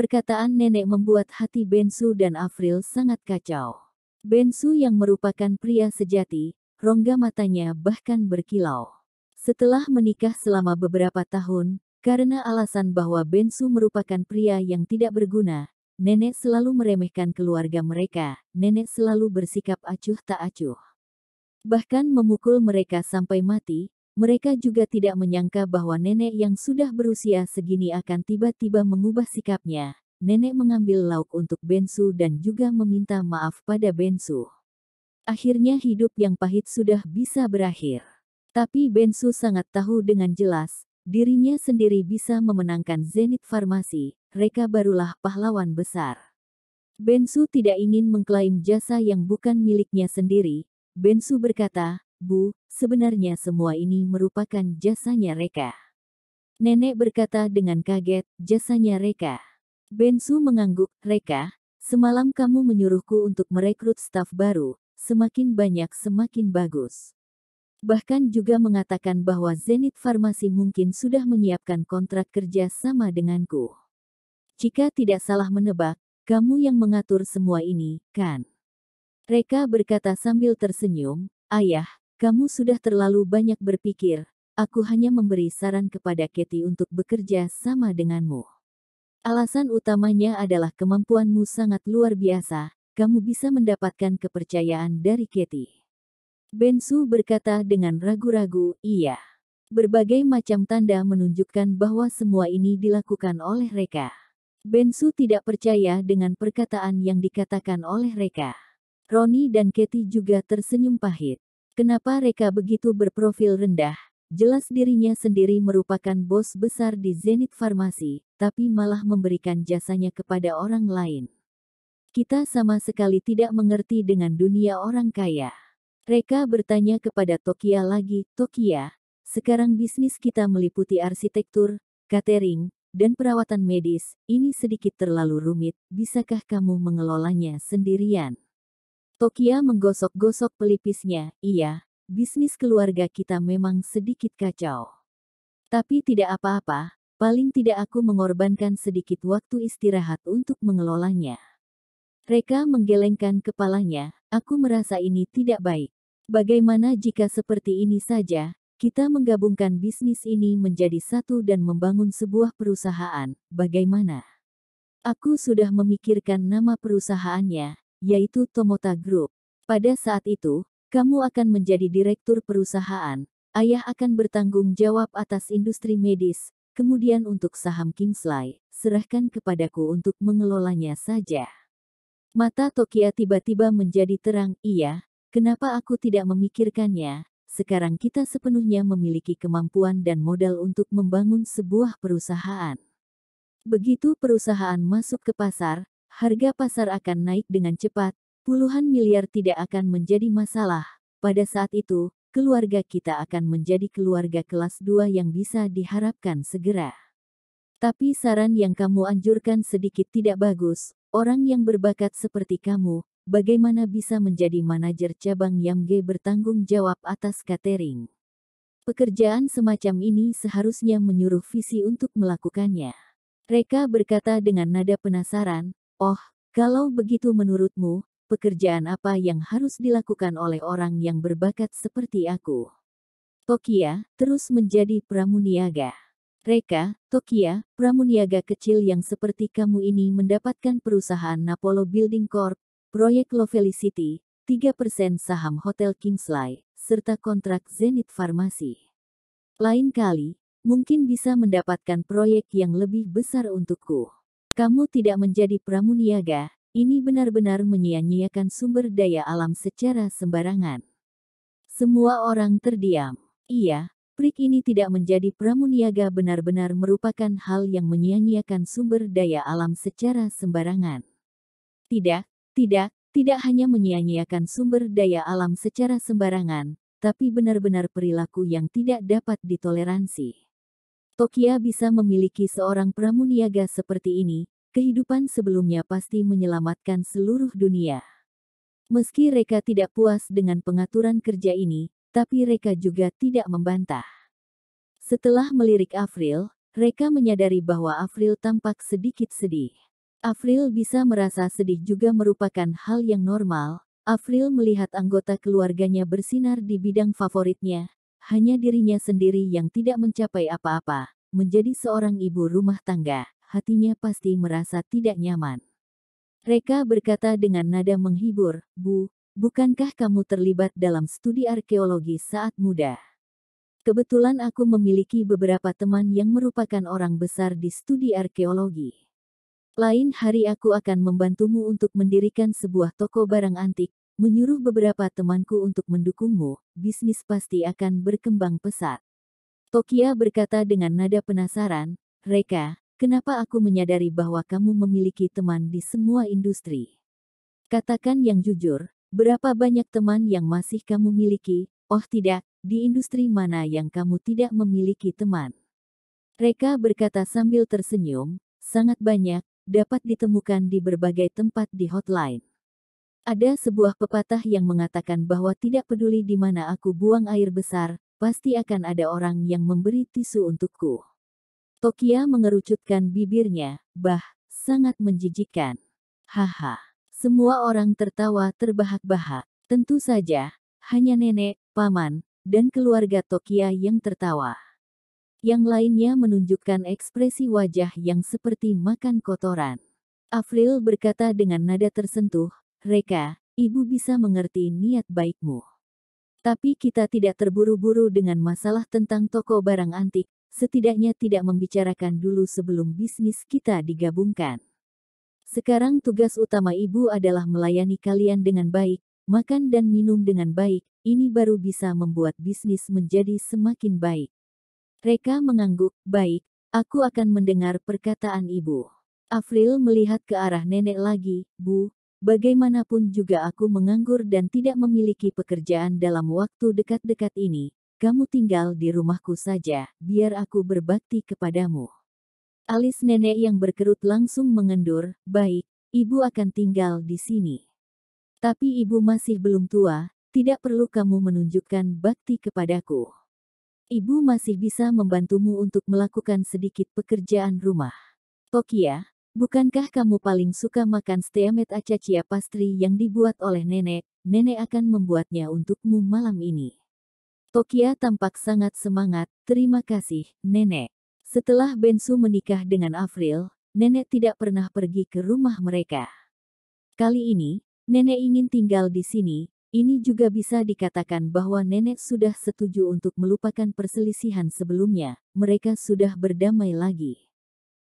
Perkataan nenek membuat hati Bensu dan Afril sangat kacau. Bensu yang merupakan pria sejati, rongga matanya bahkan berkilau. Setelah menikah selama beberapa tahun, karena alasan bahwa Bensu merupakan pria yang tidak berguna, nenek selalu meremehkan keluarga mereka, nenek selalu bersikap acuh tak acuh. Bahkan memukul mereka sampai mati. Mereka juga tidak menyangka bahwa nenek yang sudah berusia segini akan tiba-tiba mengubah sikapnya. Nenek mengambil lauk untuk Bensu dan juga meminta maaf pada Bensu. Akhirnya hidup yang pahit sudah bisa berakhir. Tapi Bensu sangat tahu dengan jelas, dirinya sendiri bisa memenangkan Zenith Farmasi, mereka barulah pahlawan besar. Bensu tidak ingin mengklaim jasa yang bukan miliknya sendiri. Bensu berkata, "Bu, sebenarnya semua ini merupakan jasanya Reka." Nenek berkata dengan kaget, "Jasanya Reka?" Bensu mengangguk, "Reka, semalam kamu menyuruhku untuk merekrut staf baru, semakin banyak semakin bagus. Bahkan juga mengatakan bahwa Zenith Farmasi mungkin sudah menyiapkan kontrak kerja sama denganku. Jika tidak salah menebak, kamu yang mengatur semua ini, kan?" Reka berkata sambil tersenyum, "Ayah, kamu sudah terlalu banyak berpikir, aku hanya memberi saran kepada Katie untuk bekerja sama denganmu. Alasan utamanya adalah kemampuanmu sangat luar biasa, kamu bisa mendapatkan kepercayaan dari Katie." Bensu berkata dengan ragu-ragu, "Iya." Berbagai macam tanda menunjukkan bahwa semua ini dilakukan oleh Reka. Bensu tidak percaya dengan perkataan yang dikatakan oleh Reka. Roni dan Katie juga tersenyum pahit. Kenapa Reka begitu berprofil rendah? Jelas dirinya sendiri merupakan bos besar di Zenith Farmasi, tapi malah memberikan jasanya kepada orang lain. Kita sama sekali tidak mengerti dengan dunia orang kaya. Reka bertanya kepada Tokia lagi, "Tokia, sekarang bisnis kita meliputi arsitektur, catering, dan perawatan medis. Ini sedikit terlalu rumit, bisakah kamu mengelolanya sendirian?" Tokia menggosok-gosok pelipisnya, "Iya, bisnis keluarga kita memang sedikit kacau. Tapi tidak apa-apa, paling tidak aku mengorbankan sedikit waktu istirahat untuk mengelolanya." Reka menggelengkan kepalanya, "Aku merasa ini tidak baik. Bagaimana jika seperti ini saja, kita menggabungkan bisnis ini menjadi satu dan membangun sebuah perusahaan, bagaimana?" "Aku sudah memikirkan nama perusahaannya, yaitu Tomota Group. Pada saat itu, kamu akan menjadi direktur perusahaan, ayah akan bertanggung jawab atas industri medis, kemudian untuk saham Kingsley, serahkan kepadaku untuk mengelolanya saja." Mata Tokia tiba-tiba menjadi terang, "Iya, kenapa aku tidak memikirkannya? Sekarang kita sepenuhnya memiliki kemampuan dan modal untuk membangun sebuah perusahaan. Begitu perusahaan masuk ke pasar, harga pasar akan naik dengan cepat, puluhan miliar tidak akan menjadi masalah. Pada saat itu, keluarga kita akan menjadi keluarga kelas 2 yang bisa diharapkan segera. Tapi saran yang kamu anjurkan sedikit tidak bagus, orang yang berbakat seperti kamu, bagaimana bisa menjadi manajer cabang Yamge bertanggung jawab atas catering? Pekerjaan semacam ini seharusnya menyuruh visi untuk melakukannya." Reka berkata dengan nada penasaran, "Oh, kalau begitu menurutmu, pekerjaan apa yang harus dilakukan oleh orang yang berbakat seperti aku?" Tokia terus menjadi pramuniaga. Reka, "Tokia, pramuniaga kecil yang seperti kamu ini mendapatkan perusahaan Napolo Building Corp, proyek Lovely City, 3% saham Hotel Kingsley, serta kontrak Zenith Farmasi. Lain kali, mungkin bisa mendapatkan proyek yang lebih besar untukku. Kamu tidak menjadi pramuniaga, ini benar-benar menyia-nyiakan sumber daya alam secara sembarangan." Semua orang terdiam. Iya, prik ini tidak menjadi pramuniaga benar-benar merupakan hal yang menyia-nyiakan sumber daya alam secara sembarangan. Tidak, tidak hanya menyia-nyiakan sumber daya alam secara sembarangan, tapi benar-benar perilaku yang tidak dapat ditoleransi. Tokia bisa memiliki seorang pramuniaga seperti ini, kehidupan sebelumnya pasti menyelamatkan seluruh dunia. Meski Reka tidak puas dengan pengaturan kerja ini, tapi Reka juga tidak membantah. Setelah melirik Afril, Reka menyadari bahwa Afril tampak sedikit sedih. Afril bisa merasa sedih juga merupakan hal yang normal. Afril melihat anggota keluarganya bersinar di bidang favoritnya. Hanya dirinya sendiri yang tidak mencapai apa-apa. Menjadi seorang ibu rumah tangga, hatinya pasti merasa tidak nyaman. Reka berkata dengan nada menghibur, "Bu, bukankah kamu terlibat dalam studi arkeologi saat muda? Kebetulan aku memiliki beberapa teman yang merupakan orang besar di studi arkeologi. Lain hari aku akan membantumu untuk mendirikan sebuah toko barang antik, menyuruh beberapa temanku untuk mendukungmu, bisnis pasti akan berkembang pesat." Tokia berkata dengan nada penasaran, "Reka, kenapa aku menyadari bahwa kamu memiliki teman di semua industri? Katakan yang jujur, berapa banyak teman yang masih kamu miliki? Oh tidak, di industri mana yang kamu tidak memiliki teman?" Reka berkata sambil tersenyum, "Sangat banyak, dapat ditemukan di berbagai tempat di hotline. Ada sebuah pepatah yang mengatakan bahwa tidak peduli di mana aku buang air besar, pasti akan ada orang yang memberi tisu untukku." Tokia mengerucutkan bibirnya, "Bah, sangat menjijikkan. Haha." Semua orang tertawa terbahak-bahak. Tentu saja, hanya nenek, paman, dan keluarga Tokia yang tertawa. Yang lainnya menunjukkan ekspresi wajah yang seperti makan kotoran. Afril berkata dengan nada tersentuh, "Reka, ibu bisa mengerti niat baikmu. Tapi kita tidak terburu-buru dengan masalah tentang toko barang antik, setidaknya tidak membicarakan dulu sebelum bisnis kita digabungkan. Sekarang tugas utama ibu adalah melayani kalian dengan baik, makan dan minum dengan baik, ini baru bisa membuat bisnis menjadi semakin baik." Reka mengangguk, "Baik, aku akan mendengar perkataan ibu." Afril melihat ke arah nenek lagi, "Bu, bagaimanapun juga aku menganggur dan tidak memiliki pekerjaan dalam waktu dekat-dekat ini. Kamu tinggal di rumahku saja, biar aku berbakti kepadamu." Alis nenek yang berkerut langsung mengendur, "Baik, ibu akan tinggal di sini. Tapi ibu masih belum tua, tidak perlu kamu menunjukkan bakti kepadaku. Ibu masih bisa membantumu untuk melakukan sedikit pekerjaan rumah." "Tokia, bukankah kamu paling suka makan steamed acacia pastry yang dibuat oleh nenek? Nenek akan membuatnya untukmu malam ini." Tokia tampak sangat semangat, "Terima kasih, nenek." Setelah Bensu menikah dengan Afril, nenek tidak pernah pergi ke rumah mereka. Kali ini, nenek ingin tinggal di sini. Ini juga bisa dikatakan bahwa nenek sudah setuju untuk melupakan perselisihan sebelumnya. Mereka sudah berdamai lagi.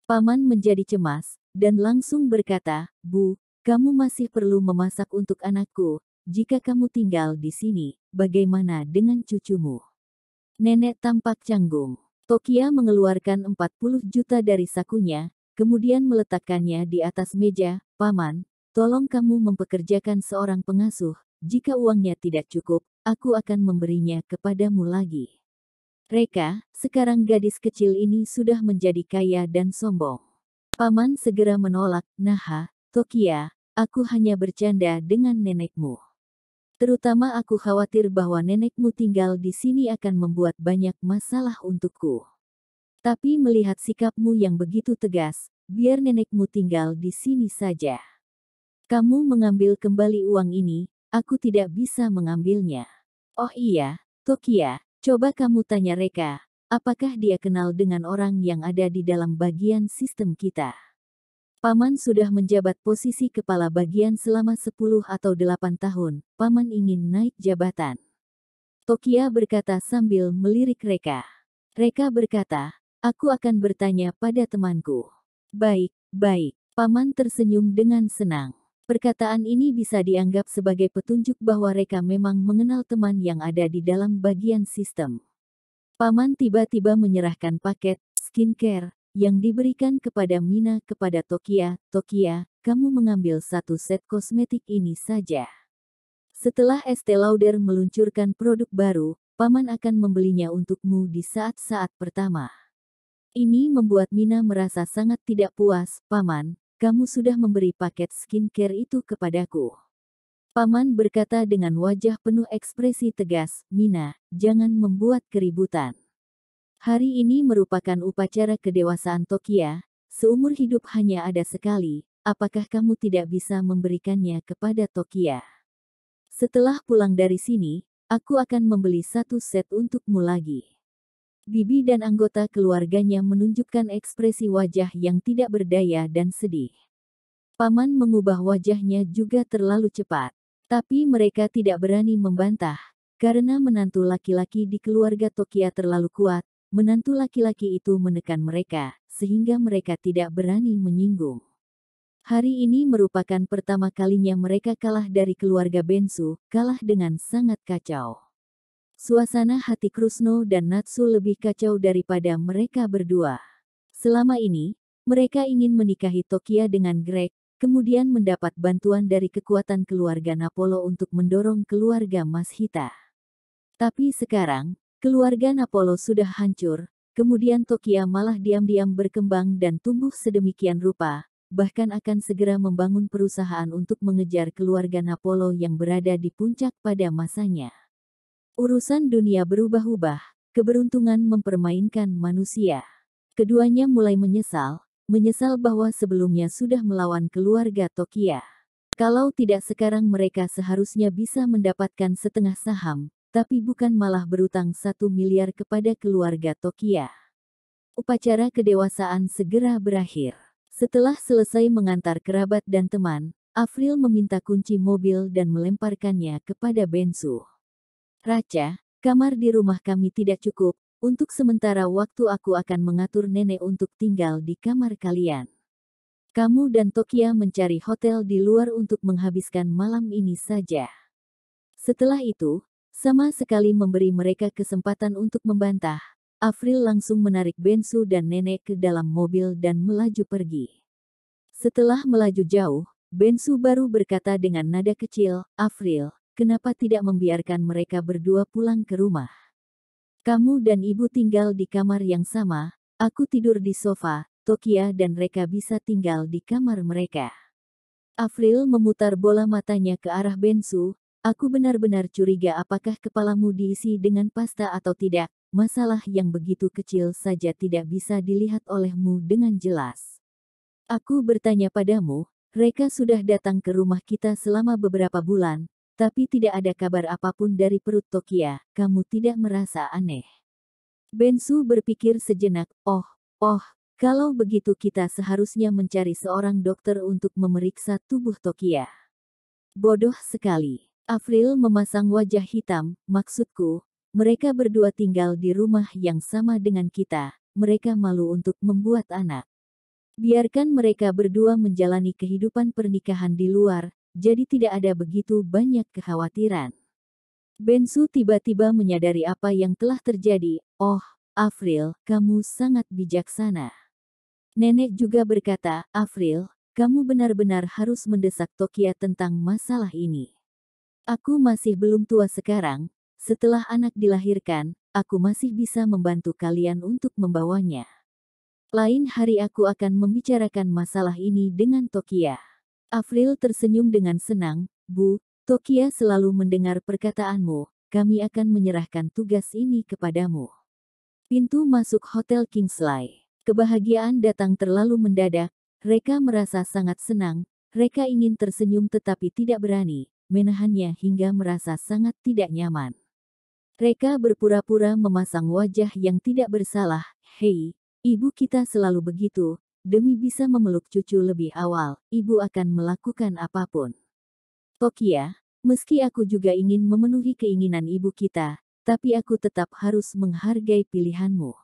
Paman menjadi cemas, dan langsung berkata, "Bu, kamu masih perlu memasak untuk anakku. Jika kamu tinggal di sini, bagaimana dengan cucumu?" Nenek tampak canggung. Tokia mengeluarkan 40 juta dari sakunya, kemudian meletakkannya di atas meja. "Paman, tolong kamu mempekerjakan seorang pengasuh. Jika uangnya tidak cukup, aku akan memberinya kepadamu lagi." Reka, sekarang gadis kecil ini sudah menjadi kaya dan sombong. Paman segera menolak, "Nah, Tokia, aku hanya bercanda dengan nenekmu. Terutama aku khawatir bahwa nenekmu tinggal di sini akan membuat banyak masalah untukku. Tapi melihat sikapmu yang begitu tegas, biar nenekmu tinggal di sini saja. Kamu mengambil kembali uang ini, aku tidak bisa mengambilnya." "Oh iya, Tokia, coba kamu tanya Reka, apakah dia kenal dengan orang yang ada di dalam bagian sistem kita?" Paman sudah menjabat posisi kepala bagian selama 10 atau 8 tahun, paman ingin naik jabatan. Tokia berkata sambil melirik Reka. Reka berkata, "Aku akan bertanya pada temanku." "Baik, baik." Paman tersenyum dengan senang. Perkataan ini bisa dianggap sebagai petunjuk bahwa Reka memang mengenal teman yang ada di dalam bagian sistem. Paman tiba-tiba menyerahkan paket skincare yang diberikan kepada Mina kepada Tokia. "Tokia, kamu mengambil satu set kosmetik ini saja. Setelah Estée Lauder meluncurkan produk baru, paman akan membelinya untukmu di saat-saat pertama." Ini membuat Mina merasa sangat tidak puas. "Paman, kamu sudah memberi paket skincare itu kepadaku." Paman berkata dengan wajah penuh ekspresi tegas, "Mina, jangan membuat keributan. Hari ini merupakan upacara kedewasaan Tokia, seumur hidup hanya ada sekali, apakah kamu tidak bisa memberikannya kepada Tokia? Setelah pulang dari sini, aku akan membeli satu set untukmu lagi. Bibi dan anggota keluarganya menunjukkan ekspresi wajah yang tidak berdaya dan sedih. Paman mengubah wajahnya juga terlalu cepat. Tapi mereka tidak berani membantah, karena menantu laki-laki di keluarga Tokia terlalu kuat. Menantu laki-laki itu menekan mereka, sehingga mereka tidak berani menyinggung. Hari ini merupakan pertama kalinya mereka kalah dari keluarga Bensu, kalah dengan sangat kacau. Suasana hati Krusno dan Natsu lebih kacau daripada mereka berdua. Selama ini, mereka ingin menikahi Tokia dengan Greg, kemudian mendapat bantuan dari kekuatan keluarga Napolo untuk mendorong keluarga Mashita. Tapi sekarang, keluarga Napolo sudah hancur, kemudian Tokia malah diam-diam berkembang dan tumbuh sedemikian rupa, bahkan akan segera membangun perusahaan untuk mengejar keluarga Napolo yang berada di puncak pada masanya. Urusan dunia berubah-ubah, keberuntungan mempermainkan manusia. Keduanya mulai menyesal bahwa sebelumnya sudah melawan keluarga Tokia. Kalau tidak sekarang mereka seharusnya bisa mendapatkan setengah saham, tapi bukan malah berutang 1 miliar kepada keluarga Tokia. Upacara kedewasaan segera berakhir. Setelah selesai mengantar kerabat dan teman, Afril meminta kunci mobil dan melemparkannya kepada Bensu. Raca, kamar di rumah kami tidak cukup, untuk sementara waktu aku akan mengatur nenek untuk tinggal di kamar kalian. Kamu dan Tokia mencari hotel di luar untuk menghabiskan malam ini saja. Setelah itu, sama sekali memberi mereka kesempatan untuk membantah, Afril langsung menarik Bensu dan nenek ke dalam mobil dan melaju pergi. Setelah melaju jauh, Bensu baru berkata dengan nada kecil, Afril, kenapa tidak membiarkan mereka berdua pulang ke rumah? Kamu dan ibu tinggal di kamar yang sama, aku tidur di sofa, Tokia dan Reka bisa tinggal di kamar mereka. Afril memutar bola matanya ke arah Bensu. Aku benar-benar curiga apakah kepalamu diisi dengan pasta atau tidak, masalah yang begitu kecil saja tidak bisa dilihat olehmu dengan jelas. Aku bertanya padamu, Reka sudah datang ke rumah kita selama beberapa bulan, tapi tidak ada kabar apapun dari perut Tokia, kamu tidak merasa aneh? Bensu berpikir sejenak, oh, kalau begitu kita seharusnya mencari seorang dokter untuk memeriksa tubuh Tokia. Bodoh sekali. Afril memasang wajah hitam, maksudku, mereka berdua tinggal di rumah yang sama dengan kita, mereka malu untuk membuat anak. Biarkan mereka berdua menjalani kehidupan pernikahan di luar, jadi tidak ada begitu banyak kekhawatiran. Bensu tiba-tiba menyadari apa yang telah terjadi, oh, Afril, kamu sangat bijaksana. Nenek juga berkata, Afril, kamu benar-benar harus mendesak Tokia tentang masalah ini. Aku masih belum tua sekarang, setelah anak dilahirkan, aku masih bisa membantu kalian untuk membawanya. Lain hari aku akan membicarakan masalah ini dengan Tokia. Afril tersenyum dengan senang, Bu, Tokia selalu mendengar perkataanmu, kami akan menyerahkan tugas ini kepadamu. Pintu masuk Hotel Kingsley. Kebahagiaan datang terlalu mendadak, Reka merasa sangat senang, Reka ingin tersenyum tetapi tidak berani, menahannya hingga merasa sangat tidak nyaman. Reka berpura-pura memasang wajah yang tidak bersalah, hei, ibu kita selalu begitu, demi bisa memeluk cucu lebih awal, ibu akan melakukan apapun. Tokia, meski aku juga ingin memenuhi keinginan ibu kita, tapi aku tetap harus menghargai pilihanmu.